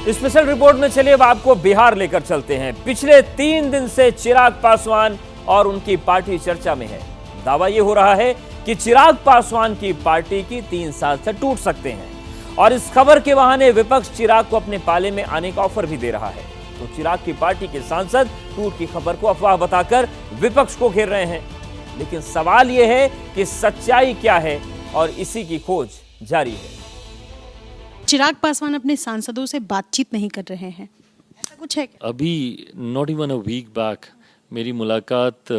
Special report में चलिए अब आपको बिहार लेकर चलते हैं। पिछले 3 दिन से चिराग पासवान और उनकी पार्टी चर्चा में है। दावा यह हो रहा है कि चिराग पासवान की पार्टी की 3 सांसद टूट सकते हैं और इस खबर के बहाने विपक्ष चिराग को अपने पाले में आने का ऑफर भी दे रहा है। तो चिराग की पार्टी के सांसद टूट की खबर को अफवाह बताकर विपक्ष को घेर रहे हैं, लेकिन सवाल यह है कि सच्चाई क्या है और इसी की खोज जारी है। चिराग पासवान अपने सांसदों से बातचीत नहीं कर रहे हैं, ऐसा कुछ है क्या? अभी not even a week back मेरी मुलाकात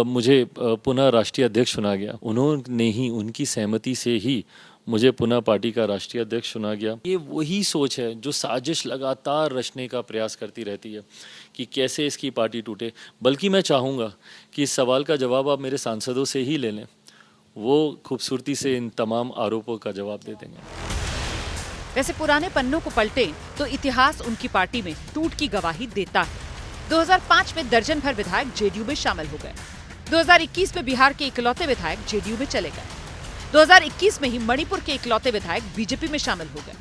मुझे पुनः राष्ट्रीय अध्यक्ष चुना गया। उन्होंने ही, उनकी सहमति से ही मुझे पुनः पार्टी का राष्ट्रीय अध्यक्ष चुना गया। ये वही सोच है जो साजिश लगातार रचने का प्रयास करती रहती है कि कैसे इसकी पार्टी टूटे। बल्कि मैं चाहूँगा कि इस सवाल का जवाब आप मेरे सांसदों से ही ले लें, वो खूबसूरती से इन तमाम आरोपों का जवाब दे देंगे। वैसे पुराने पन्नों को पलटे तो इतिहास उनकी पार्टी में टूट की गवाही देता है। 2005 में दर्जन भर विधायक जेडीयू में शामिल हो गए। 2021 में बिहार के इकलौते विधायक जेडीयू में चले गए। 2021 में ही मणिपुर के इकलौते विधायक बीजेपी में शामिल हो गए।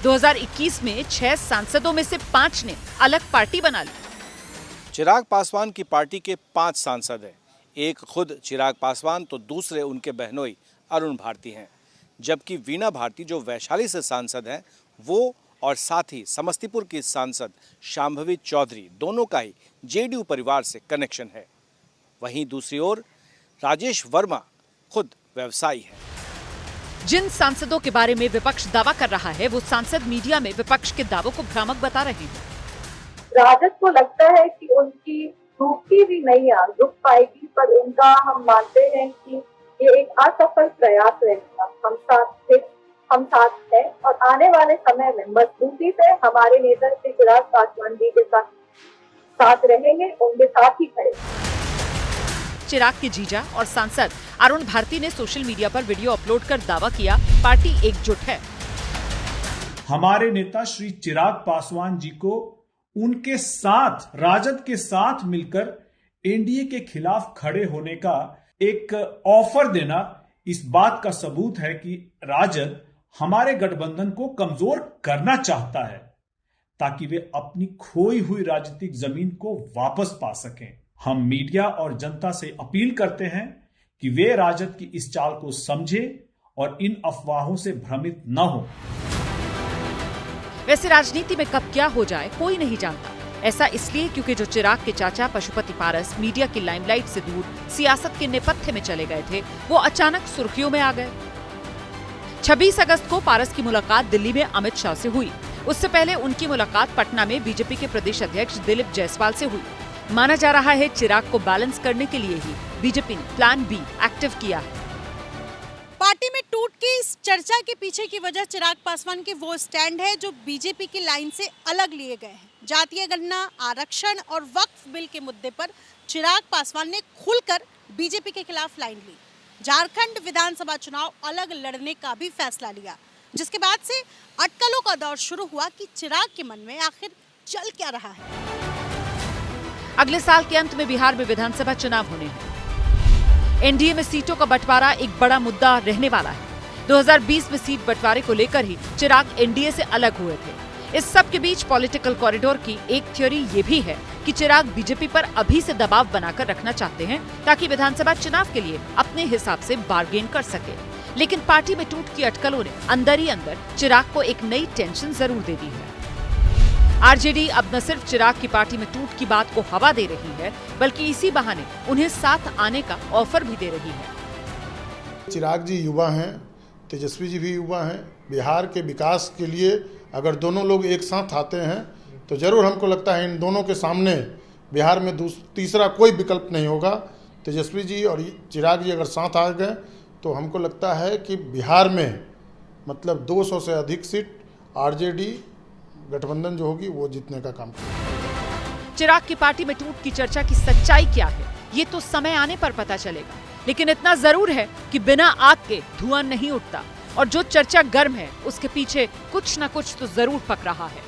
2021 में 6 सांसदों में से 5 ने अलग पार्टी बना ली। चिराग पासवान की पार्टी के 5 सांसद हैं। एक खुद चिराग पासवान तो दूसरे उनके बहनोई अरुण भारती हैं, जबकि वीणा भारती जो वैशाली से सांसद हैं वो और साथ ही समस्तीपुर की सांसद शांभवी चौधरी, दोनों का ही जेडीयू परिवार से कनेक्शन है। वहीं दूसरी ओर राजेश वर्मा खुद व्यवसायी है। जिन सांसदों के बारे में विपक्ष दावा कर रहा है वो सांसद मीडिया में विपक्ष के दावों को भ्रामक बता रहे हैं। राजद को लगता है कि उनकी डूबती भी नहीं रुक पाएगी, पर उनका हम मानते हैं कि ये एक असफल प्रयास रहेगा। हम साथ थे, हम साथ हैं और आने वाले समय में मजबूती से हमारे नेता श्री चिराग पासवान जी के साथ रहेंगे, उनके साथ ही खड़े। चिराग के जीजा और सांसद अरुण भारती ने सोशल मीडिया पर वीडियो अपलोड कर दावा किया, पार्टी एकजुट है। हमारे नेता श्री चिराग पासवान जी को उनके साथ, राजद के साथ मिलकर एनडीए के खिलाफ खड़े होने का एक ऑफर देना इस बात का सबूत है कि राजद हमारे गठबंधन को कमजोर करना चाहता है ताकि वे अपनी खोई हुई राजनीतिक जमीन को वापस पा सकें। हम मीडिया और जनता से अपील करते हैं कि वे राजद की इस चाल को समझे और इन अफवाहों से भ्रमित न हो। वैसे राजनीति में कब क्या हो जाए कोई नहीं जानता। ऐसा इसलिए क्योंकि जो चिराग के चाचा पशुपति पारस मीडिया की लाइमलाइट से दूर सियासत के नेपथ्य में चले गए थे, वो अचानक सुर्खियों में आ गए। 26 अगस्त को पारस की मुलाकात दिल्ली में अमित शाह से हुई। उससे पहले उनकी मुलाकात पटना में बीजेपी के प्रदेश अध्यक्ष दिलीप जायसवाल से हुई। माना जा रहा है चिराग को बैलेंस करने के लिए ही बीजेपी ने प्लान बी एक्टिव किया है। पार्टी में टूट की इस चर्चा के पीछे की वजह चिराग पासवान के वो स्टैंड है जो बीजेपी की लाइन से अलग लिए गए हैं। जातीय गणना, आरक्षण और वक्फ बिल के मुद्दे पर चिराग पासवान ने खुलकर बीजेपी के खिलाफ लाइन ली। झारखंड विधानसभा चुनाव अलग लड़ने का भी फैसला लिया, जिसके बाद से अटकलों का दौर शुरू हुआ कि चिराग के मन में आखिर चल क्या रहा है। अगले साल के अंत में बिहार में विधानसभा चुनाव होने हैं। एनडीए में सीटों का बंटवारा एक बड़ा मुद्दा रहने वाला है। 2020 में सीट बंटवारे को लेकर ही चिराग एनडीए से अलग हुए थे। इस सब के बीच पॉलिटिकल कॉरिडोर की एक थ्योरी ये भी है कि चिराग बीजेपी पर अभी से दबाव बनाकर रखना चाहते हैं ताकि विधानसभा चुनाव के लिए अपने हिसाब से बार्गेन कर सके। लेकिन पार्टी में टूट की अटकलों ने अंदर ही अंदर चिराग को एक नई टेंशन जरूर दे दी है। आरजेडी अब न सिर्फ चिराग की पार्टी में टूट की बात को हवा दे रही है, बल्कि इसी बहाने उन्हें साथ आने का ऑफर भी दे रही है। चिराग जी युवा हैं, तेजस्वी जी भी युवा हैं। बिहार के विकास के लिए अगर दोनों लोग एक साथ आते हैं तो जरूर हमको लगता है इन दोनों के सामने बिहार में तीसरा कोई विकल्प नहीं होगा। तेजस्वी जी और चिराग जी अगर साथ आ गए तो हमको लगता है कि बिहार में मतलब 200 से अधिक सीट आरजेडी गठबंधन जो होगी वो जीतने का काम करेगा। चिराग की पार्टी में टूट की चर्चा की सच्चाई क्या है ये तो समय आने पर पता चलेगा, लेकिन इतना जरूर है कि बिना आग के धुआं नहीं उठता और जो चर्चा गर्म है उसके पीछे कुछ न कुछ तो जरूर पक रहा है।